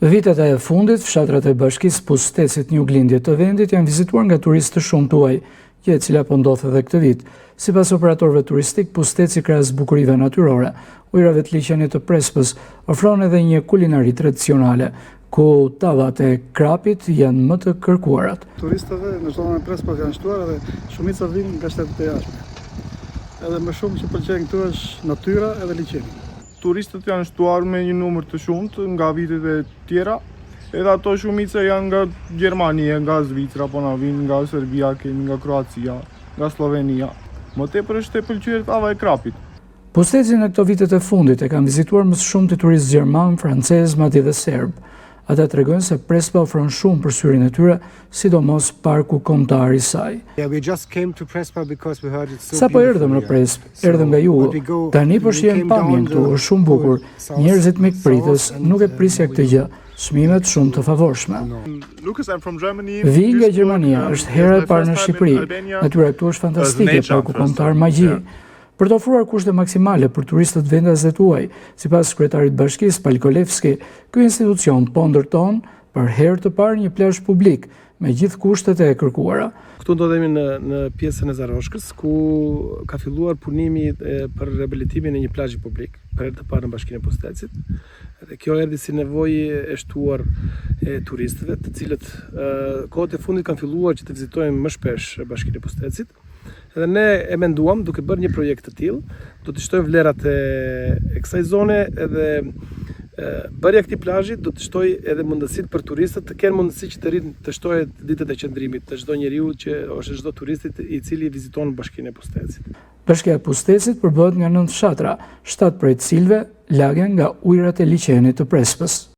Vitet e fundit, fshatrat e bashkisë Pustecit një Uglindje të vendit janë vizituar nga turistë të shumë tuaj, gjë e cila po ndodh edhe këtë vit. Sipas operatorëve turistik, Pusteci krahas bukurive natyrore, ujrave të liçenit të Prespës, ofron edhe një kulinari tradicionale, ku tavat e krapit janë më të kërkuarat. Turistëve në zonën e Prespës janë shtuar dhe shumica vinë nga shtetet e jashtme. Edhe më shumë që pëlqejnë këtu është natyra edhe liçeni. Turistët janë shtuar me një numër të shumtë nga vitet e tjera, edhe ato shumica janë nga Gjermania, nga Zvicra, po na vinë nga Serbia, kemi nga Kroacia, nga Slovenia. Më tepër është e pëlqyer tava e krapit. Pusteci në këto vitet e fundit e kanë vizituar më shumë të turistë gjerman, francez, madje dhe serb. Ata tregojnë se Prespa ofron shumë për syrin e tyre, sidomos parku kombëtar i saj. Sapo erdhëm në Prespë, erdhëm nga jugu. Tani po shihem pamjen këtu, është shumë bukur. Njerëzit mikpritës nuk e prisja këtë gjë. Çmimet shumë të favorshme. Vi nga Gjermania, është hera e parë në Shqipëri. Natyra këtu është fantastike, parku kombëtar magji. Për të ofruar kushte maksimale për turistët vendases tuaj, sipas kryetarit të bashkisë Palkolevski, ky institucion po ndërton për herë të parë një plazh publik me gjithë kushtet e kërkuara. Këtu ndodhemi në pjesën e Zaroshkës, ku ka filluar punimi për rehabilitimin e një plazhi publik për herë të parë në Bashkinë e Pustecit. Dhe kjo erdhi si nevojë e shtuar e turistëve, të cilët kohët e fundit kanë filluar që të vizitojnë më shpesh Bashkinë e Pustecit. Dhe ne e menduam, duke bërë një projekt të tillë, do të shtojmë vlerat e kësaj zone edhe bërja këtij plazhi do të shtojë edhe mundësitë për turistët të kenë mundësi që të rrinë të shtojë ditët e qëndrimit të çdo njeriu që ose çdo turistit i cili viziton Bashkinë e Pustecit. Bashkia e Pustecit përbëhet nga 9 fshatra, 7 prej të cilëve lagen nga ujërat e liçenit të Prespës.